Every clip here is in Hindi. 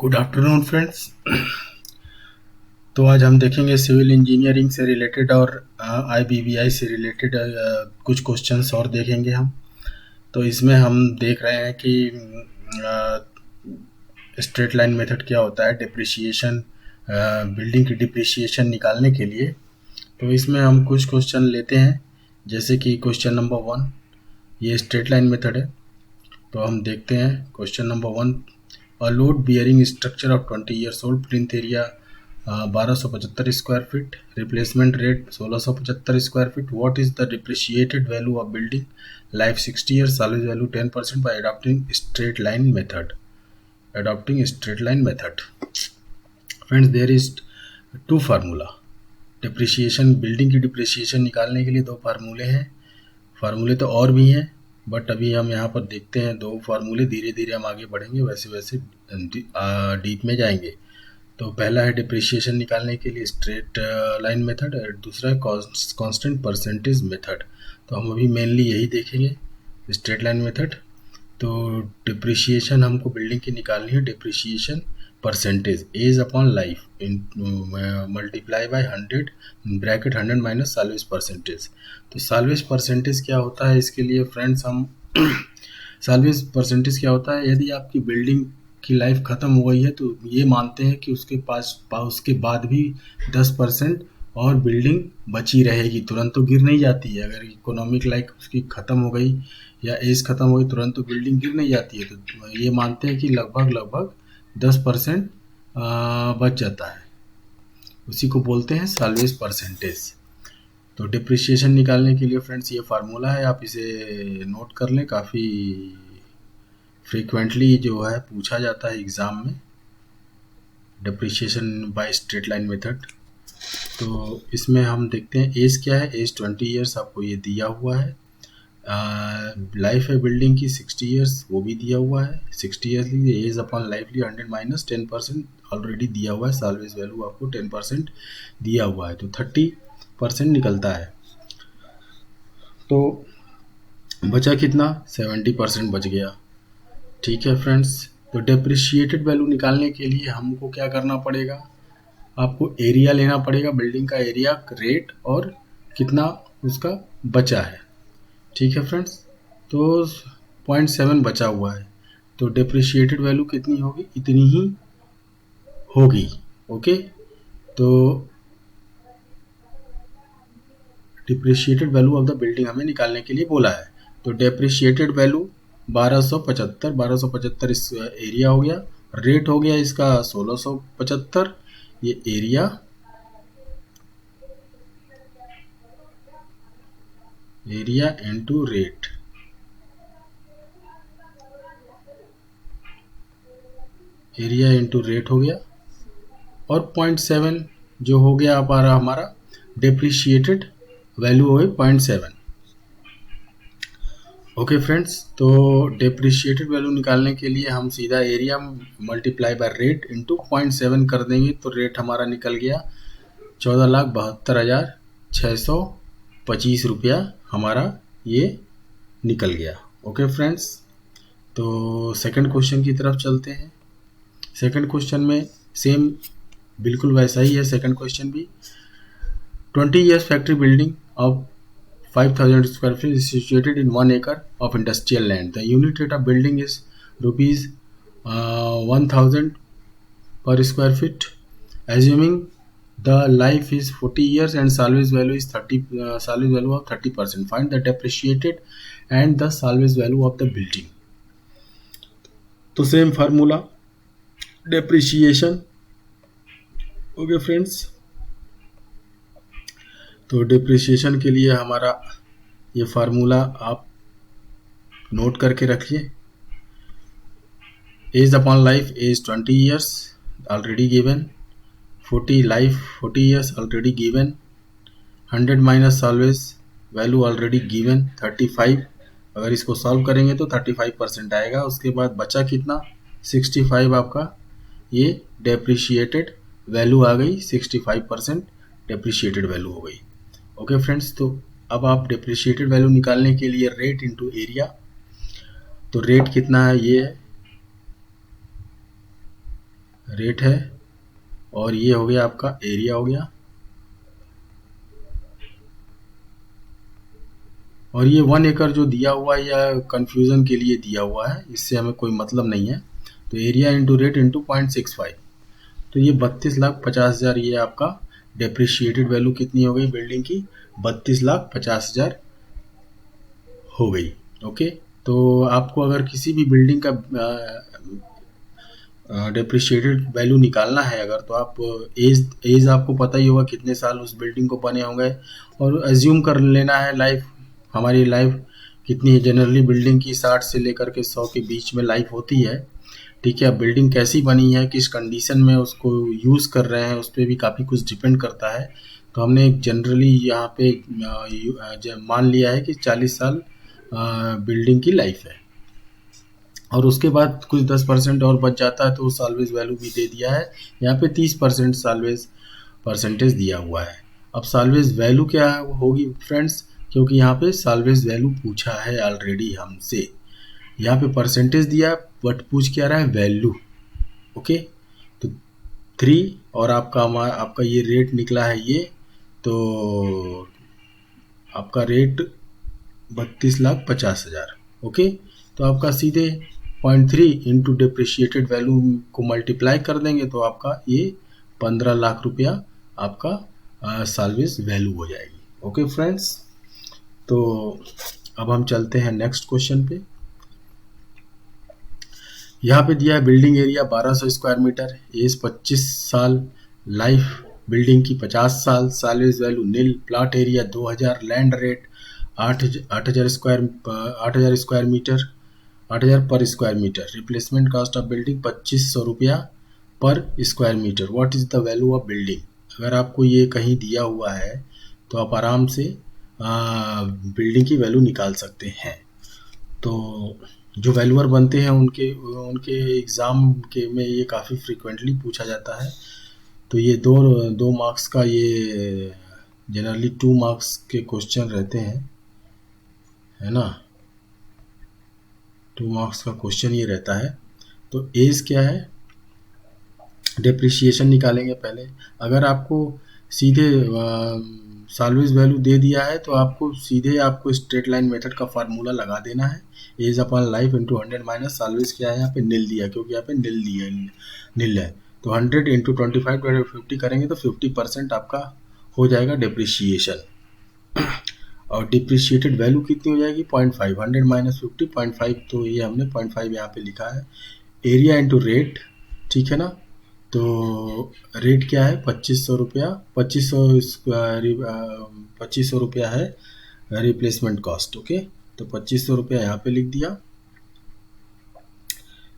Good afternoon friends. तो आज हम देखेंगे सिविल इंजीनियरिंग से रिलेटेड और आईबीबीआई से रिलेटेड कुछ क्वेश्चंस और देखेंगे हम। तो इसमें हम देख रहे हैं कि स्ट्रेट लाइन मेथड क्या होता है, डिप्रिसिएशन, बिल्डिंग की डिप्रिसिएशन निकालने के लिए। तो इसमें हम कुछ क्वेश्चन लेते हैं, जैसे कि क्वेश्चन नंबर 1, ये स्ट्रेट लाइन मेथड है। तो हम देखते हैं question number 1। A load bearing structure of 20 years old, plinth area 1275 square feet, replacement rate 1675 square feet. What is the depreciated value of building life 60 years, salary value 10% by adopting straight line method. Friends, there is two formula depreciation, building की डिप्रिशिएशन निकालने के लिए दो फार्मूले हैं। फार्मूले तो और भी हैं, बट अभी हम यहाँ पर देखते हैं दो फार्मूले। धीरे धीरे हम आगे बढ़ेंगे, वैसे वैसे डीप में जाएंगे। तो पहला है डिप्रिशिएशन निकालने के लिए स्ट्रेट लाइन मेथड, और दूसरा है कांस्टेंट परसेंटेज मेथड। तो हम अभी मेनली यही देखेंगे, स्ट्रेट लाइन मेथड। तो डिप्रिशिएशन हमको बिल्डिंग की निकालनी है। Depreciation percentage as upon life in multiply by 100 bracket 100 minus salvage percentage. तो साल्वेज परसेंटेज क्या होता है इसके लिए फ्रेंड्स, हम साल्वेज परसेंटेज क्या होता है, यदि आपकी बिल्डिंग की लाइफ ख़त्म हो गई है तो ये मानते हैं कि उसके बाद भी 10% और बिल्डिंग बची रहेगी, तुरंत तो गिर नहीं जाती है। अगर इकोनॉमिक लाइफ उसकी ख़त्म हो गई या एज ख़त्म हो गई, तुरंत तो बिल्डिंग गिर नहीं जाती है। तो ये मानते हैं कि लगभग 10% बच जाता है, उसी को बोलते हैं साल्वेज परसेंटेज। तो डिप्रिशिएशन निकालने के लिए फ्रेंड्स ये फार्मूला है, आप इसे नोट कर लें। काफ़ी फ्रीक्वेंटली जो है पूछा जाता है एग्ज़ाम में, depreciation by straight line method. तो इसमें हम देखते हैं एज क्या है। एज 20 ईयर्स आपको ये दिया हुआ है। लाइफ है बिल्डिंग की 60 ईयर्स, वो भी दिया हुआ है। 60 ईयर्स लीजिए, एज अपॉन लाइफ ली 100 माइनस 10% ऑलरेडी दिया हुआ है। साल्वेज वैल्यू आपको 10% दिया हुआ है, तो 30% निकलता है। तो बचा कितना, 70% बच गया। ठीक है फ्रेंड्स। तो डिप्रिशिएटेड वैल्यू निकालने के लिए हमको क्या करना पड़ेगा, आपको एरिया लेना पड़ेगा, बिल्डिंग का एरिया, रेट और कितना उसका बचा है। ठीक है फ्रेंड्स। तो 0.7 बचा हुआ है, तो डिप्रिशिएटेड वैल्यू कितनी होगी, इतनी ही होगी। ओके, तो depreciated value of the building हमें निकालने के लिए बोला है। तो डिप्रिशिएटेड वैल्यू 1275 इस एरिया हो गया, रेट हो गया इसका 1675, ये area into rate. Area into rate हो गया, और 0.7 जो हो गया हमारा डिप्रिशिएटेड वैल्यू हो गई 0.7। ओके फ्रेंड्स, तो डिप्रिशिएटेड वैल्यू निकालने के लिए हम सीधा area multiply by rate into 0.7 कर देंगे, तो रेट हमारा निकल गया 14,72,625 रुपया हमारा ये निकल गया। ओके फ्रेंड्स, तो सेकंड क्वेश्चन की तरफ चलते हैं। सेकंड क्वेश्चन में सेम बिल्कुल वैसा ही है। सेकंड क्वेश्चन भी 20 years factory building of 5,000 square feet is situated in 1 acre of industrial land. The unit rate of building is rupees 1,000 per square feet. Assuming the life is 40 years and salvage value is 30%. Find the depreciated and the salvage value of the building. तो same formula depreciation. Okay friends, तो डिप्रिशिएशन के लिए हमारा ये फार्मूला आप नोट करके रखिए। Age upon life, age 20 years already given, 40 years already given, 100 minus salvage value already given 35। अगर इसको सॉल्व करेंगे तो 35% आएगा। उसके बाद बचा कितना, 65 आपका ये डेप्रिशिएटेड वैल्यू आ गई, 65% डेप्रिशिएटेड वैल्यू हो गई। ओके फ्रेंड्स, तो अब आप डिप्रिशिएटेड वैल्यू निकालने के लिए रेट इनटू एरिया। तो रेट कितना है, ये है रेट है, और ये हो गया आपका एरिया हो गया, और ये 1 एकड़ जो दिया हुआ है या कन्फ्यूज़न के लिए दिया हुआ है, इससे हमें कोई मतलब नहीं है। तो एरिया इंटू रेट इंटू 0.65, तो ये 32,50,000 ये आपका डेप्रिशिएटेड वैल्यू कितनी हो गई बिल्डिंग की, 32,50,000 हो गई। ओके, तो आपको अगर किसी भी बिल्डिंग का डेप्रिशिएटेड वैल्यू निकालना है अगर, तो आप एज आपको पता ही होगा कितने साल उस बिल्डिंग को बने होंगे, और एज्यूम कर लेना है लाइफ, हमारी लाइफ कितनी है। जनरली बिल्डिंग की 60 से लेकर के 100 के बीच में लाइफ होती है। ठीक है, अब बिल्डिंग कैसी बनी है, किस कंडीशन में उसको यूज़ कर रहे हैं, उस पर भी काफ़ी कुछ डिपेंड करता है। तो हमने जनरली यहाँ पे मान लिया है कि 40 साल बिल्डिंग की लाइफ है, और उसके बाद कुछ 10% और बच जाता है तो साल्वेज वैल्यू भी दे दिया है। यहाँ पे 30% साल्वेज परसेंटेज दिया हुआ है। अब साल्वेज वैल्यू क्या होगी फ्रेंड्स, क्योंकि यहाँ पे साल्वेज वैल्यू पूछा है ऑलरेडी हमसे, यहाँ पे परसेंटेज दिया बट पूछ क्या रहा है, वैल्यू। ओके, तो 3 और आपका ये रेट निकला है ये, तो आपका रेट 32,50,000। ओके, तो आपका सीधे 0.3 इंटू डिप्रिशिएटेड वैल्यू को मल्टीप्लाई कर देंगे तो आपका ये 15 लाख रुपया आपका साल्वेज वैल्यू हो जाएगी। ओके फ्रेंड्स, तो अब हम चलते हैं नेक्स्ट क्वेश्चन पे। यहाँ पे दिया है building area 1200 square metre, age 25 साल, लाइफ बिल्डिंग की 50 साल, salvage value nil, plot area 2000, land rate 8,000 square metre, 8,000 per square metre, replacement cost of building 2500 रुपया per square metre, what is the value of building. अगर आपको ये कहीं दिया हुआ है तो आप आराम से बिल्डिंग की वैल्यू निकाल सकते हैं। तो जो वैल्यूअर बनते हैं उनके उनके एग्ज़ाम के में ये काफ़ी फ्रीक्वेंटली पूछा जाता है। तो ये दो मार्क्स का, ये जनरली 2 मार्क्स के क्वेश्चन रहते हैं, है ना, 2 मार्क्स का क्वेश्चन ये रहता है। तो एज क्या है, डेप्रिशिएशन निकालेंगे पहले। अगर आपको सीधे साल्वेज वैल्यू दे दिया है तो आपको स्ट्रेट लाइन मेथड का फार्मूला लगा देना है, as upon life into 100 minus salvage क्या है, यहाँ पे नील दिया, क्योंकि यहाँ पे नील है। तो 100 इंटू 25/50 करेंगे तो 50% आपका हो जाएगा डिप्रिशिएशन, और डिप्रिशिएटेड वैल्यू कितनी हो जाएगी 0.5, 100 माइनस 50 0.5, तो ये हमने 0.5 यहाँ पे लिखा है। एरिया इंटू रेट, ठीक है ना, तो रेट क्या है 2500 रुपया, 2500 रुपया है रिप्लेसमेंट कॉस्ट। ओके, तो 2500 रुपया यहाँ पे लिख दिया,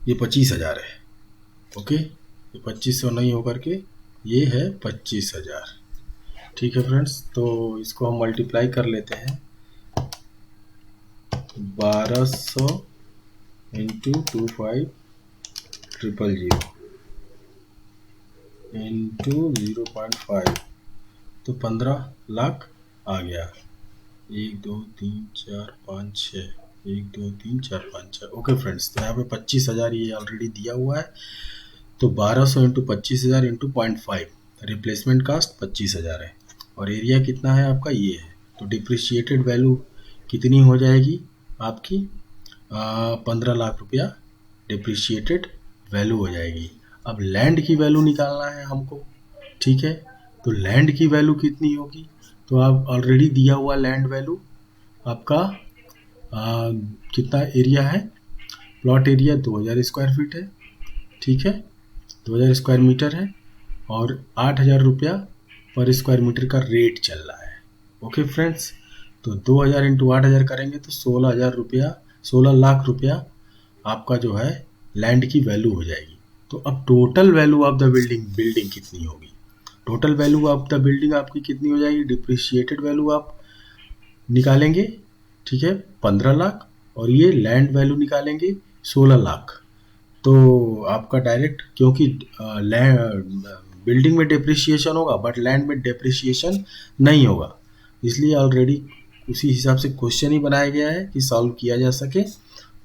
ये 25,000 है। ओके, ये 2500 नहीं होकर के ये है 25,000। ठीक है फ्रेंड्स, तो इसको हम मल्टीप्लाई कर लेते हैं, 1200 इंटू 25,000 इंटू 0.5, तो 15 लाख आ गया। 1 2 3 4 5 6, 1 2 3 4 5 6। ओके फ्रेंड्स, तो यहाँ पे 25,000 ये ऑलरेडी दिया हुआ है, तो 1200 इंटू 25,000 इंटू 0.5, रिप्लेसमेंट कास्ट 25,000 है, और एरिया कितना है आपका ये है। तो डिप्रिशिएटेड वैल्यू कितनी हो जाएगी आपकी, 15 लाख रुपया डिप्रिशिएटेड वैल्यू हो जाएगी। अब लैंड की वैल्यू निकालना है हमको, ठीक है, तो लैंड की वैल्यू कितनी होगी, तो आप ऑलरेडी दिया हुआ लैंड वैल्यू आपका कितना एरिया है, प्लॉट एरिया 2000 स्क्वायर फीट है, ठीक है, 2000 स्क्वायर मीटर है, और 8,000 रुपया पर स्क्वायर मीटर का रेट चल रहा है। ओके फ्रेंड्स, तो 2000 इंटू 8,000 करेंगे तो 16,000 रुपया, 16 लाख रुपया आपका जो है लैंड की वैल्यू हो जाएगी। तो अब total value of the building कितनी होगी, total value of the building आपकी कितनी हो जाएगी, डिप्रिशिएटेड वैल्यू आप निकालेंगे, ठीक है, 15 लाख, और ये लैंड वैल्यू निकालेंगे 16 लाख। तो आपका डायरेक्ट, क्योंकि बिल्डिंग में डिप्रिशिएशन होगा बट लैंड में डिप्रिशिएशन नहीं होगा, इसलिए ऑलरेडी उसी हिसाब से क्वेश्चन ही बनाया गया है कि सॉल्व किया जा सके।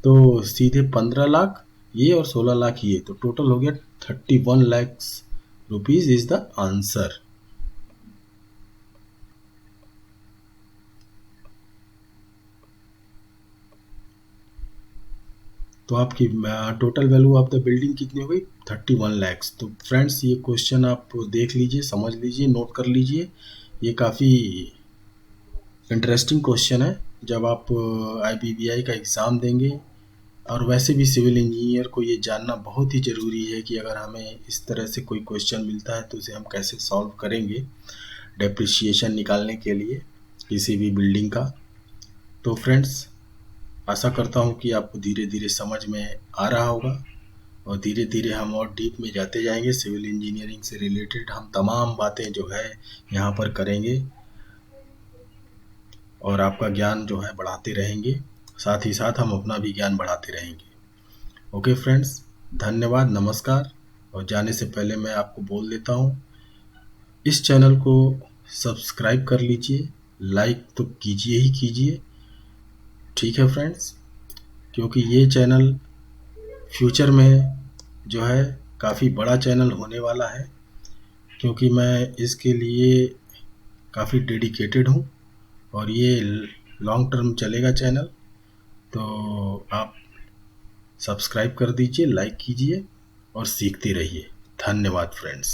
तो सीधे 15 लाख ये और 16 लाख ये, तो टोटल हो गया 31 lakhs rupees is the answer. तो आपकी total value of the building कितनी हो गई? 31 lakhs। तो फ्रेंड्स ये क्वेश्चन आप देख लीजिए, समझ लीजिए, नोट कर लीजिए। ये काफ़ी इंटरेस्टिंग क्वेश्चन है जब आप IBBI का एग्ज़ाम देंगे। और वैसे भी सिविल इंजीनियर को ये जानना बहुत ही ज़रूरी है कि अगर हमें इस तरह से कोई क्वेश्चन मिलता है तो उसे हम कैसे सॉल्व करेंगे डेप्रिसिएशन निकालने के लिए किसी भी बिल्डिंग का। तो फ्रेंड्स आशा करता हूँ कि आपको धीरे धीरे समझ में आ रहा होगा, और धीरे धीरे हम और डीप में जाते जाएंगे। सिविल इंजीनियरिंग से रिलेटेड हम तमाम बातें जो है यहाँ पर करेंगे, और आपका ज्ञान जो है बढ़ाते रहेंगे, साथ ही साथ हम अपना भी ज्ञान बढ़ाते रहेंगे। ओके फ्रेंड्स, धन्यवाद, नमस्कार। और जाने से पहले मैं आपको बोल देता हूँ, इस चैनल को सब्सक्राइब कर लीजिए, लाइक तो कीजिए ही कीजिए, ठीक है फ्रेंड्स, क्योंकि ये चैनल फ्यूचर में जो है काफ़ी बड़ा चैनल होने वाला है, क्योंकि मैं इसके लिए काफ़ी डेडिकेटेड हूँ, और ये लॉन्ग टर्म चलेगा चैनल। तो आप सब्सक्राइब कर दीजिए, लाइक कीजिए और सीखते रहिए। धन्यवाद फ्रेंड्स।